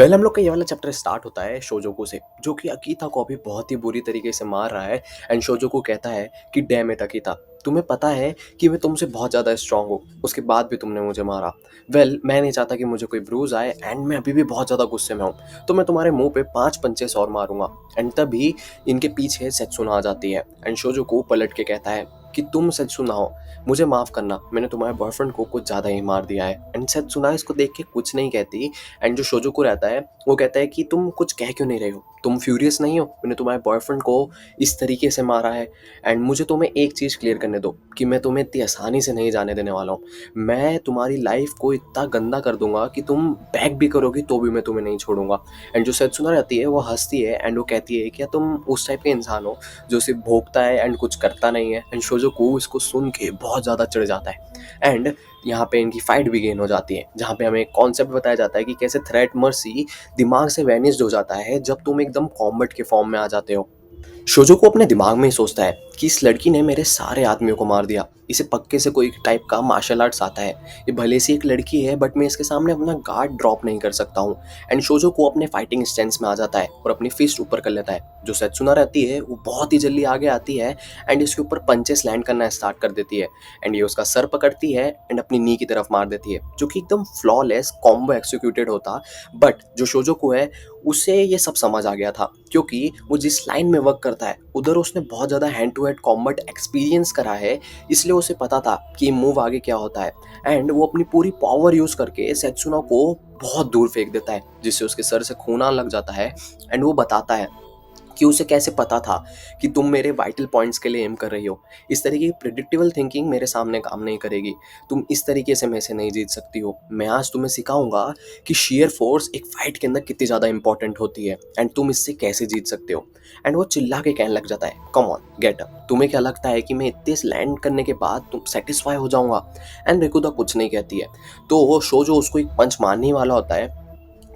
हम लोग का ये वाला चैप्टर स्टार्ट होता है शोजोकू से, जो कि अकीता को अभी बहुत ही बुरी तरीके से मार रहा है। एंड शोजोकू कहता है कि डैम इट अकीता, तुम्हें पता है कि मैं तुमसे बहुत ज़्यादा स्ट्रांग हूँ, उसके बाद भी तुमने मुझे मारा। मैं नहीं चाहता कि मुझे कोई ब्रूज आए, एंड मैं अभी भी बहुत ज़्यादा गुस्से में हूँ, तो मैं तुम्हारे मुंह पे 5 पंचेस और मारूंगा। एंड तभी इनके पीछे सेत्सुना आ जाती है एंड शोजोकू पलट के कहता है कि तुम सेत्सुना हो, मुझे माफ़ करना, मैंने तुम्हारे बॉयफ्रेंड को कुछ ज़्यादा ही मार दिया है। एंड सेत्सुना इसको देख के कुछ नहीं कहती। एंड जो शोजोकू रहता है वो कहता है कि तुम कुछ कह क्यों नहीं रहे हो, तुम फ्यूरियस नहीं हो, मैंने तुम्हारे बॉयफ्रेंड को इस तरीके से मारा है। एंड मुझे तुम्हें एक चीज़ क्लियर करने दो कि मैं तुम्हें इतनी आसानी से नहीं जाने देने वाला हूँ। मैं तुम्हारी लाइफ को इतना गंदा कर दूंगा कि तुम बैक भी करोगी तो भी मैं तुम्हें नहीं छोड़ूंगा। एंड जो सेत्सुना रहती है वो हंसती है एंड वो कहती है क्या तुम उस टाइप के इंसान हो जो सिर्फ भोगता है एंड कुछ करता नहीं है। एंड शोजोकू इसको सुन के बहुत ज़्यादा चिढ़ जाता है। एंड यहाँ पे इनकी फाइट भी गेन हो जाती है, जहाँ पे हमें एक कॉन्सेप्ट बताया जाता है कि कैसे थ्रेट मर्सी दिमाग से वैनिस्ड हो जाता है जब तुम एकदम कॉम्बैट के फॉर्म में आ जाते हो। शोजो को अपने दिमाग में ही सोचता है कि इस लड़की ने मेरे सारे आदमियों को मार दिया, इसे पक्के से कोई टाइप का मार्शल आर्ट्स आता है, ये भले से एक लड़की है बट मैं इसके सामने अपना गार्ड ड्रॉप नहीं कर सकता हूँ। एंड शोजो को अपने फाइटिंग स्टैंस में आ जाता है और अपनी फिस्ट ऊपर कर लेता है। जो सेत्सुना रहती है वो बहुत ही जल्दी आगे आती है एंड इसके ऊपर पंचेस लैंड करना स्टार्ट कर देती है। एंड ये उसका सर पकड़ती है एंड अपनी नी की तरफ मार देती है, जो कि एकदम फ्लॉलेस कॉम्बो एक्सिक्यूटेड होता। बट जो शोजो को है उसे ये सब समझ आ गया था, क्योंकि वो जिस लाइन में वर्क करता है उधर उसने बहुत ज़्यादा hand to hand combat experience करा है, इसलिए उसे पता था कि मूव आगे क्या होता है। एंड वो अपनी पूरी पावर यूज़ करके सेत्सुना को बहुत दूर फेंक देता है, जिससे उसके सर से खून आने लग जाता है। एंड वो बताता है कि उसे कैसे पता था कि तुम मेरे वाइटल पॉइंट्स के लिए एम कर रही हो। इस तरीके की प्रिडिक्टेबल थिंकिंग मेरे सामने काम नहीं करेगी, तुम इस तरीके से मेरे से नहीं जीत सकती हो। मैं आज तुम्हें सिखाऊंगा कि शेयर फोर्स एक फाइट के अंदर कितनी ज़्यादा इंपॉर्टेंट होती है एंड तुम इससे कैसे जीत सकते हो। एंड वो चिल्ला के कहने लग जाता है कम ऑन गेट अप, तुम्हें क्या लगता है कि मैं इतने लैंड करने के बाद तुम सेटिस्फाई हो जाऊंगा। एंड रिकुदा कुछ नहीं कहती है, तो वो शोजो उसको एक पंच मारने वाला होता है।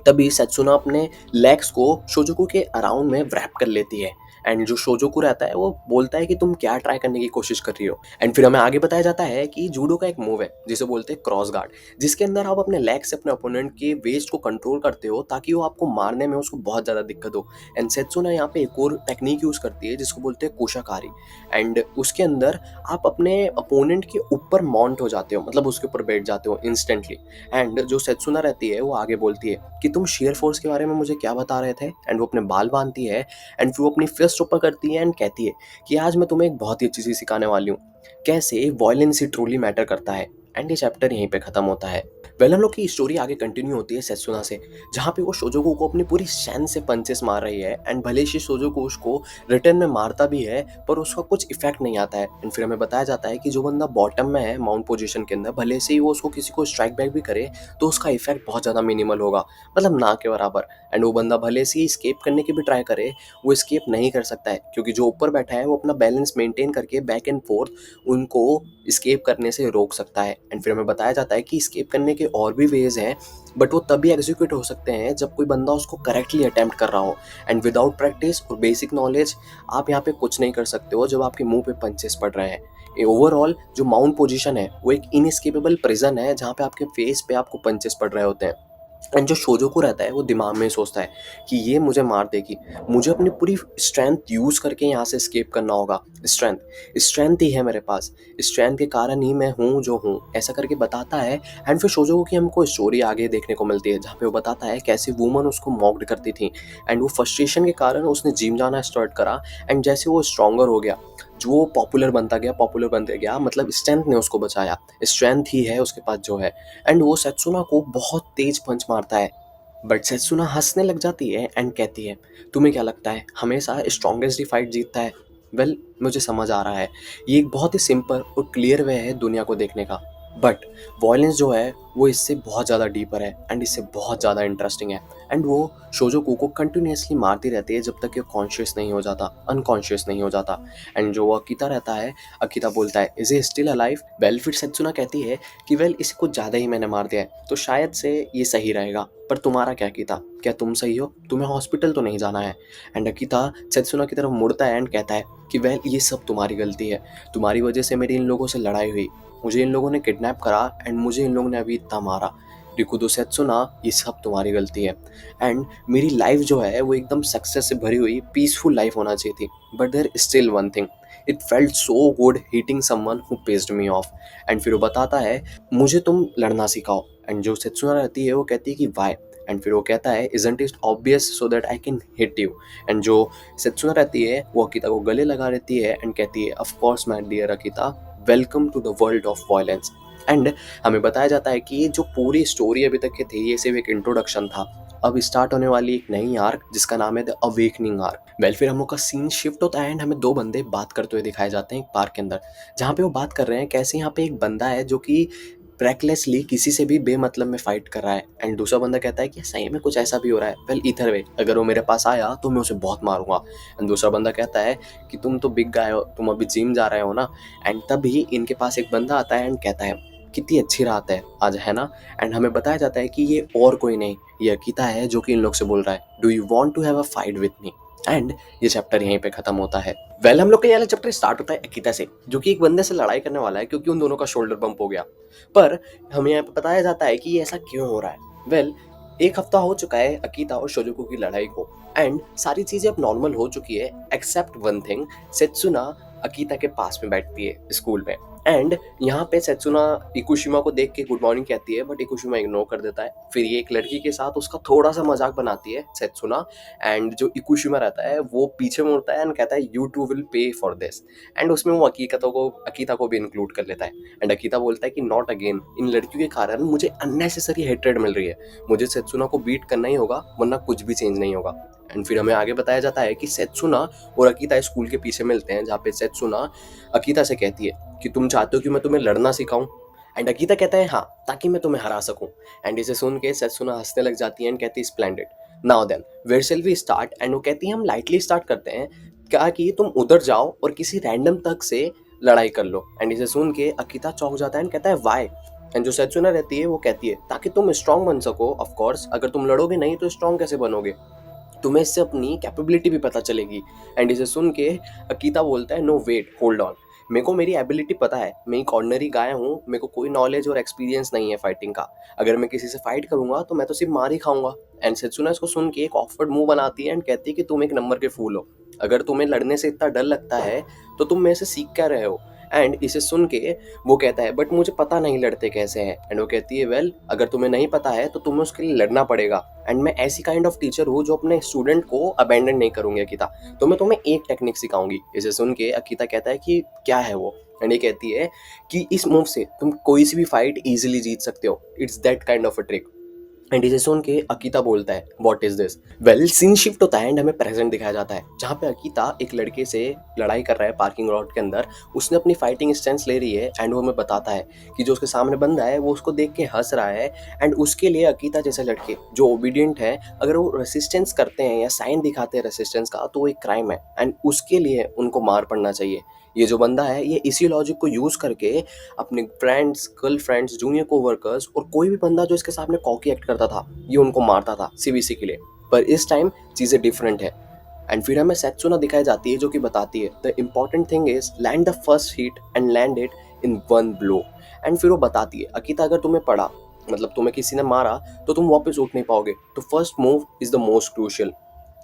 तभी सेत्सुना अपने लेग्स को शोजोकू के अराउंड में व्रैप कर लेती है। एंड जो शोजोकू रहता है वो बोलता है कि तुम क्या ट्राई करने की कोशिश कर रही हो। एंड फिर हमें आगे बताया जाता है कि जूडो का एक मूव है जिसे बोलते हैं क्रॉस गार्ड, जिसके अंदर आप अपने लेग से अपने अपोनेंट के वेस्ट को कंट्रोल करते हो ताकि वो आपको मारने में उसको बहुत ज़्यादा दिक्कत हो। एंड सेत्सुना यहाँ पे एक और टेक्निक यूज़ करती है जिसको बोलते हैं कोशाकारी। एंड उसके अंदर आप अपने अपोनेंट के ऊपर माउंट हो जाते हो, मतलब उसके ऊपर बैठ जाते हो इंस्टेंटली। एंड जो सेत्सुना रहती है वो आगे बोलती है कि तुम शेयर फोर्स के बारे में मुझे क्या बता रहे थे। एंड वो अपने बाल बांधती है एंड फिर वो अपनी फिस्ट ऊपर करती है एंड कहती है कि आज मैं तुम्हें एक बहुत ही अच्छी चीज़ सिखाने वाली हूँ, कैसे वॉयलेंस ही ट्रूली मैटर करता है। एंड ये चैप्टर यहीं पे खत्म होता है। हम लोग की स्टोरी आगे कंटिन्यू होती है सेत्सुना से, जहाँ पे वो शोजोकू को अपनी पूरी स्ट्रेंथ से पंचेस मार रही है। एंड भले ही शोजोकू उसको रिटर्न में मारता भी है पर उसका कुछ इफेक्ट नहीं आता है। एंड फिर हमें बताया जाता है कि जो बंदा बॉटम में है माउंट पोजीशन के अंदर, भले से ही वो उसको किसी को स्ट्राइक बैक भी करे तो उसका इफेक्ट बहुत ज़्यादा मिनिमल होगा, मतलब ना के बराबर। एंड वो बंदा भले से ही स्केप करने की भी ट्राई करे, वो स्केप नहीं कर सकता है, क्योंकि जो ऊपर बैठा है वो अपना बैलेंस मेंटेन करके बैक एंड फोर्थ उनको स्केप करने से रोक सकता है। एंड फिर हमें बताया जाता है कि स्केप करने के और भी वेज हैं, बट वो तभी एग्जीक्यूट हो सकते हैं जब कोई बंदा उसको करेक्टली अटेम्प्ट कर रहा हो। एंड विदाउट प्रैक्टिस और बेसिक नॉलेज आप यहाँ पे कुछ नहीं कर सकते हो जब आपके मुंह पे पंचेस पड़ रहे हैं। ओवरऑल जो माउंट पोजीशन है वो एक इनएस्केपेबल प्रिजन है जहाँ पे आपके फेस पे आपको पंचेस पड़ रहे होते हैं। एंड जो शोजोकू रहता है वो दिमाग में ही सोचता है कि ये मुझे मार देगी, मुझे अपनी पूरी स्ट्रेंथ यूज़ करके यहाँ से स्केप करना होगा। स्ट्रेंथ स्ट्रेंथ ही है मेरे पास, स्ट्रेंथ के कारण ही मैं हूँ जो हूँ, ऐसा करके बताता है। एंड फिर शोजोकू की हमको स्टोरी आगे देखने को मिलती है जहाँ पे वो बताता है कैसे वुमन उसको मॉक्ड करती थी। एंड वो फ्रस्ट्रेशन के कारण उसने जिम जाना स्टार्ट करा। एंड जैसे वो स्ट्रॉन्गर हो गया, जो पॉपुलर बनते गया, मतलब स्ट्रेंथ ने उसको बचाया, स्ट्रेंथ ही है उसके पास जो है। एंड वो सेत्सुना को बहुत तेज पंच मारता है, बट सेत्सुना हंसने लग जाती है एंड कहती है तुम्हें क्या लगता है हमेशा स्ट्रॉन्गेस्ट ही फाइट जीतता है। मुझे समझ आ रहा है, ये एक बहुत ही सिंपल और क्लियर वे है दुनिया को देखने का, बट वॉयलेंस जो है वो इससे बहुत ज़्यादा डीपर है एंड इससे बहुत ज़्यादा इंटरेस्टिंग है। एंड वो शोजोकू को कंटिन्यूसली मारती रहती है जब तक कि वो कॉन्शियस नहीं हो जाता, अनकॉन्शियस नहीं हो जाता। एंड जो वो अकीता रहता है, अकीता बोलता है इज ए स्टिल अलाइव। फिर सेत्सुना कहती है कि इसे कुछ ज़्यादा ही मैंने मार दिया है तो शायद से ये सही रहेगा, पर तुम्हारा क्या अकीता, क्या तुम सही हो, तुम्हें हॉस्पिटल तो नहीं जाना है। एंड अकीता सेत्सुना की तरफ मुड़ता है एंड कहता है कि ये सब तुम्हारी गलती है, तुम्हारी वजह से मेरी इन लोगों से लड़ाई हुई, मुझे इन लोगों ने किडनैप करा एंड मुझे इन लोगों ने अभी इतना मारा। रिकुदो सेत्सुना, ये सब तुम्हारी गलती है एंड मेरी लाइफ जो है वो एकदम सक्सेस से भरी हुई पीसफुल लाइफ होना चाहिए थी, but there still one thing, it felt so good hitting someone who pissed me off. And फिर वो बताता है मुझे तुम लड़ना सिखाओ। एंड जो सेत्सुना रहती है वो कहती है कि वाई। एंड फिर वो कहता है isn't it obvious so that I can hit you. And जो सेत्सुना रहती है वो अकीता को गले लगा रहती है एंड कहती है of course my dear Akita, welcome to the world of violence. And हमें बताया जाता है कि ये जो पूरी स्टोरी अभी तक की थी ये सिर्फ एक इंट्रोडक्शन था। अब स्टार्ट होने वाली एक नई आर्क जिसका नाम है द अवेकनिंग आर्क। वेल फिर हम लोग का सीन शिफ्ट होता है एंड हमें दो बंदे बात करते हुए दिखाए जाते हैं एक पार्क के अंदर, जहाँ पे वो बात कर रहे हैं कैसे यहाँ पे एक बंदा है जो कि ब्रेकलेसली किसी से भी बेमतलब में फाइट कर रहा है एंड दूसरा बंदा कहता है कि सही में कुछ ऐसा भी हो रहा है। वेल इधर वे अगर वो मेरे पास आया तो मैं उसे बहुत मारूंगा। एंड दूसरा बंदा कहता है कि तुम तो बिग गाय हो, तुम अभी जिम जा रहे हो ना। एंड तभी इनके पास एक बंदा आता है एंड कहता है कितनी अच्छी रात है आज, है ना। एंड हमें बताया जाता है कि ये और कोई नहीं, ये अकीता है जो कि इन लोग से बोल रहा है do you want to have a fight with me. And ये चैप्टर यहीं पे खत्म होता है। वेल हम लोग का ये वाला चैप्टर स्टार्ट होता है अकीता से, जो कि एक बंदे से लड़ाई करने वाला है क्योंकि उन दोनों का शोल्डर बम्प हो गया। पर हमें यहाँ पे बताया जाता है कि ये ऐसा क्यों हो रहा है। वेल एक हफ्ता हो चुका है अकीता और शोजुको की लड़ाई को एंड सारी चीजें अब नॉर्मल हो चुकी है एक्सेप्ट वन थिंग, सेत्सुना अकीता के पास में बैठती है स्कूल में। एंड यहाँ पे सेत्सुना इकुशिमा को देख के गुड मॉर्निंग कहती है बट इकुशिमा इग्नोर कर देता है। फिर ये एक लड़की के साथ उसका थोड़ा सा मजाक बनाती है सेत्सुना एंड जो इकुशिमा रहता है वो पीछे मुड़ता है एंड कहता है you too will pay for this. And उसमें वो अकीता को भी इंक्लूड कर लेता है एंड अकीता बोलता है कि नॉट अगेन, इन लड़कियों के कारण मुझे अननेसेसरी हेट्रेड मिल रही है, मुझे सेत्सुना को बीट करना ही होगा वरना कुछ भी चेंज नहीं होगा। एंड फिर हमें आगे बताया जाता है कि सेत्सुना और अकीता स्कूल के पीछे मिलते हैं जहाँ पे सेत्सुना अकीता से कहती है कि तुम चाहते हो कि मैं तुम्हें लड़ना सिखाऊं। एंड अकीता कहता है हाँ, ताकि मैं तुम्हें हरा सकूं। एंड इसे सुन के सेत्सुना हंसने लग जाती है एंड कहती है splendid, now then where shall we start. And वो कहती है हम लाइटली स्टार्ट करते हैं, क्या कि तुम उधर जाओ और किसी रैंडम तक से लड़ाई कर लो। एंड इसे सुन के अकीता चौंक जाता है एंड कहता है वाई। एंड जो सेत्सुना रहती है वो कहती है ताकि तुम स्ट्रांग बन सको, ऑफ कोर्स अगर तुम लड़ोगे नहीं तो स्ट्रांग कैसे बनोगे, तुम्हें इससे अपनी कैपेबिलिटी भी पता चलेगी। एंड इसे सुन के अकीता बोलता है नो वेट होल्ड ऑन, मेरे को मेरी एबिलिटी पता है, मैं एक ऑर्डिनरी गाय हूँ, मेरे को कोई नॉलेज और एक्सपीरियंस नहीं है फाइटिंग का, अगर मैं किसी से फाइट करूंगा तो मैं तो सिर्फ मार ही खाऊंगा। एंड सेत्सुना इसको सुन के एक ऑफवर्ड मुंह बनाती है एंड कहती है कि तुम एक नंबर के फूल हो, अगर तुम्हें लड़ने से इतना डर लगता है तो तुम मेरे से सीख क्या रहे हो। एंड इसे सुन के वो कहता है बट मुझे पता नहीं लड़ते कैसे हैं। एंड वो कहती है वेल अगर तुम्हें नहीं पता है तो तुम्हें उसके लिए लड़ना पड़ेगा एंड मैं ऐसी काइंड ऑफ टीचर हूँ जो अपने स्टूडेंट को अबेंडन नहीं करूंगी अकीता, तो मैं तुम्हें एक टेक्निक सिखाऊंगी। इसे सुन के अकीता कहता है कि क्या है वो। एंड ये कहती है कि इस मूव से तुम कोई सी भी फाइट इजीली जीत सकते हो, it's that kind of a trick. And इसे सुन के अकीता बोलता है what is this. Well scene shift होता है एंड हमें प्रेजेंट दिखाया जाता है जहाँ पे अकीता एक लड़के से लड़ाई कर रहा है पार्किंग लॉट के अंदर, उसने अपनी फाइटिंग स्टैंस ले रही है एंड वो हमें बताता है कि जो उसके सामने बंदा है वो उसको देख के हंस रहा है एंड उसके लिए अकीता जैसे लड़के जो ओबीडियंट है अगर वो रेसिस्टेंस करते हैं या साइन दिखाते हैं रेसिस्टेंस का तो वो एक क्राइम है एंड उसके लिए उनको मार पड़ना चाहिए। ये जो बंदा है ये इसी लॉजिक को यूज करके अपने friends, girl friends, junior coworkers और कोई भी बंदा जो इसके सामने कॉकी एक्ट करता था ये उनको मारता था सीवीसी के लिए। पर इस टाइम चीज़ें डिफरेंट है एंड फिर हमें सेत्सुना दिखाई जाती है जो कि बताती है the important thing is land the first hit and land it in one blow. And फिर वो बताती है अकीता अगर तुम्हें पड़ा, मतलब तुम्हें किसी ने मारा तो तुम वापस उठ नहीं पाओगे, तो first move is the most crucial.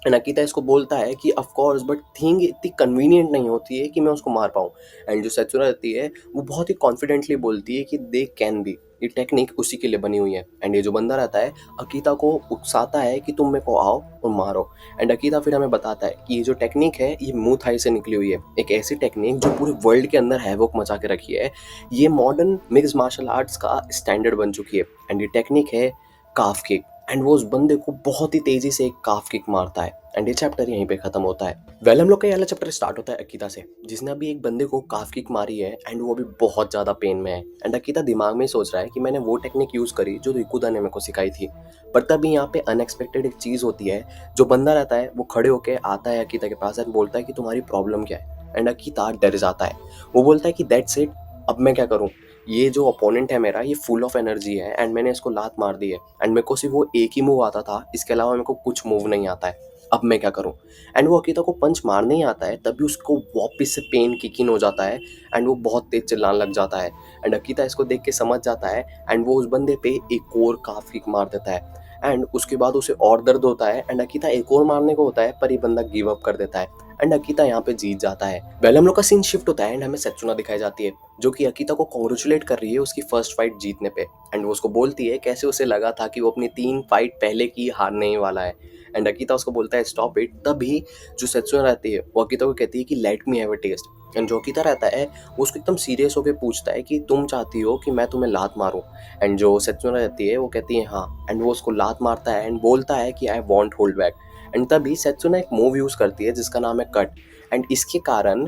And Akita इसको बोलता है कि ऑफ कोर्स बट थिंग इतनी कन्वीनियंट नहीं होती है कि मैं उसको मार पाऊँ। एंड जो सेत्सुना रहती है वो बहुत ही कॉन्फिडेंटली बोलती है कि दे कैन बी, ये टेक्निक उसी के लिए बनी हुई है। एंड ये जो बंदा रहता है अकीता को उकसाता है कि तुम मेरे को आओ और मारो। एंड अकीता फिर हमें बताता है कि ये जो टेक्निक है ये मुंह थाई से निकली हुई है, एक ऐसी टेक्निक जो पूरे वर्ल्ड के अंदर हैवोक मचा के रखी है, ये मॉडर्न मिक्स मार्शल आर्ट्स का स्टैंडर्ड बन चुकी है। एंड ये टेक्निक है काफ किक एंड वो उस बंदे को बहुत ही तेजी से एक काफ किक मारता है एंड ये चैप्टर यहीं पे खत्म होता है। वेल हम लोग का ये वाला चैप्टर स्टार्ट होता है अकीता से जिसने अभी एक बंदे को काफ किक मारी है एंड वो अभी बहुत ज़्यादा पेन में है। एंड अकीता दिमाग में सोच रहा है कि मैंने वो टेक्निक यूज़ करी जो रिकुदा ने मेरे को सिखाई थी। पर तभी यहाँ पे अनएक्सपेक्टेड एक चीज़ होती है, जो बंदा रहता है वो खड़े होकर आता है अकीता के पास एंड बोलता है कि तुम्हारी प्रॉब्लम क्या है। एंड अकीता डर जाता है, वो बोलता है कि दैट्स इट, अब मैं क्या करूँ, ये जो अपोनेंट है मेरा ये फुल ऑफ एनर्जी है एंड मैंने इसको लात मार दी है एंड मेरे को सिर्फ वो एक ही मूव आता था, इसके अलावा मेरे को कुछ मूव नहीं आता है, अब मैं क्या करूँ। एंड वो अकीता को पंच मारने ही आता है, तभी उसको वापस से पेन किक इन हो जाता है एंड वो बहुत तेज चिल्लाने लग जाता है। एंड अकीता इसको देख के समझ जाता है एंड वो उस बंदे पे एक और काफ किक मार देता है। एंड उसके बाद उसे और दर्द होता है एंड अकीता एक और मारने को होता है, पर ये बंदा गिव अप कर देता है एंड अकीता यहाँ पे जीत जाता है। पहले हम लोग का सीन शिफ्ट होता है एंड हमें सेत्सुना दिखाई जाती है, जो कि अकीता को कॉन्ग्रेचुलेट कर रही है उसकी फर्स्ट फाइट जीतने पे। एंड वो उसको बोलती है कैसे उसे लगा था कि वो अपनी 3 फाइट पहले की हारने ही वाला है। एंड अकीता उसको बोलता है स्टॉप इट। तभी जो सेत्सुना रहती है वो अकीता को कहती है कि let me have a test. And जो अकीता रहता है वो उसको एकदम सीरियस होकर पूछता है कि तुम चाहती हो कि मैं तुम्हें लात मारूं। एंड जो सेत्सुना रहती है वो कहती है हाँ। एंड वो उसको लात मारता है एंड बोलता है कि I want hold back. And तभी सेत्सुना एक मूव यूज करती है जिसका नाम है कट। एंड इसके कारण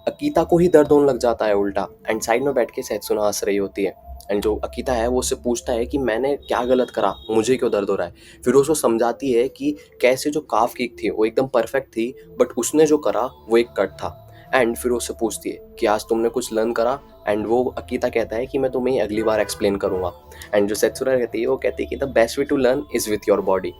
अकीता को ही दर्द होने लग जाता है उल्टा। एंड साइड में बैठ के सेत्सुना हंस रही होती है। एंड जो अकीता है वो उससे पूछता है कि मैंने क्या गलत करा, मुझे क्यों दर्द हो रहा है। फिर वो उसको समझाती है कि कैसे जो काफ किक थी वो एकदम परफेक्ट थी, बट उसने जो करा वो एक कट था। एंड फिर वो उससे पूछती है कि आज तुमने कुछ लर्न करा। एंड वो अकीता कहता है कि मैं तुम्हें ये अगली बार एक्सप्लेन करूंगा। एंड जो सेत्सुना रहती है वो कहती है कि the best way to learn is with your body.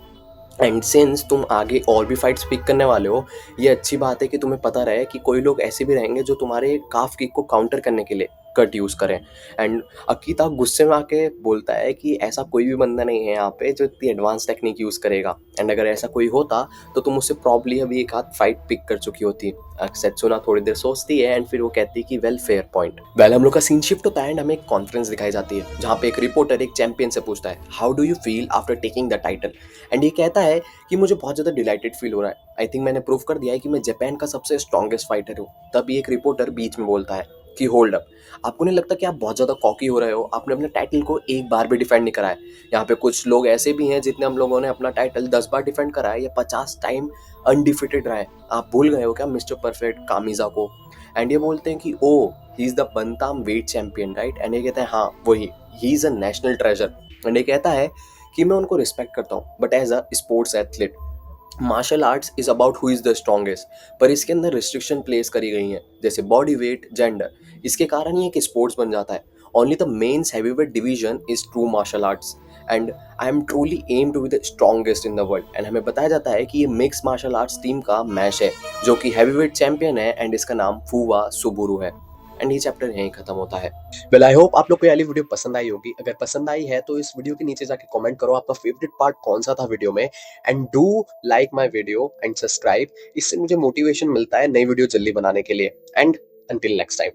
And since तुम आगे और भी फाइट्स पिक करने वाले हो, ये अच्छी बात है कि तुम्हें पता रहे कि कोई लोग ऐसे भी रहेंगे जो तुम्हारे काफ किक को काउंटर करने के लिए कट यूज़ करें। एंड अकीता गुस्से में आके बोलता है कि ऐसा कोई भी बंदा नहीं है यहाँ पे जो इतनी एडवांस टेक्निक यूज़ करेगा। एंड अगर ऐसा कोई होता तो तुम उससे प्रॉब्ली अभी एक आध फाइट पिक कर चुकी होती। सेत्सुना थोड़ी देर सोचती है एंड फिर वो कहती है कि वेल फेयर पॉइंट। वेल हम लोग का सीन शिफ्ट होता है एंड हमें एक कॉन्फ्रेंस दिखाई जाती है जहाँ पे एक रिपोर्टर एक चैंपियन से पूछता है how do you feel after taking the title. And ये कहता है कि मुझे बहुत ज़्यादा डिलाइटेड फील हो रहा है। आई थिंक मैंने प्रूव कर दिया है कि मैं जापान का सबसे स्ट्रॉन्गेस्ट फाइटर हूँ। तभी एक रिपोर्टर बीच में बोलता है कि होल्ड अप, आपको नहीं लगता कि आप बहुत ज़्यादा कॉकी हो रहे हो? आपने अपने टाइटल को एक बार भी डिफेंड नहीं करा है। यहाँ पे कुछ लोग ऐसे भी हैं जितने हम लोगों ने अपना टाइटल 10 बार डिफेंड करा है या 50 टाइम अनडिफिटेड रहा है। आप भूल गए हो क्या मिस्टर परफेक्ट कामिजा को? एंड ये बोलते हैं कि oh he is the bantam weight champion right. And ये कहते हैं हाँ वही, he is a national treasure. And ये कहता है कि मैं उनको रिस्पेक्ट करता हूँ, but as a sports athlete martial arts is about who is the strongest. पर इसके अंदर रिस्ट्रिक्शन प्लेस करी गई हैं जैसे बॉडी वेट, जेंडर। इसके कारण ही एक स्पोर्ट्स बन जाता है। Only the men's heavyweight division is true martial arts and I am truly aim to be the strongest in the world. And हमें बताया जाता है कि ये मिक्स मार्शल आर्ट्स टीम का मैच है जो कि हैवीवेट चैंपियन है एंड इसका नाम फूवा सुबुरु है। एंड ये चैप्टर यहीं खत्म होता है। वेल आई होप आप लोग को ये वाली वीडियो पसंद आई होगी। अगर पसंद आई है तो इस वीडियो के नीचे जाके कमेंट करो आपका फेवरेट पार्ट कौन सा था वीडियो में। And do like my video and subscribe. इससे मुझे मोटिवेशन मिलता है नई वीडियो जल्दी बनाने के लिए। And until next time.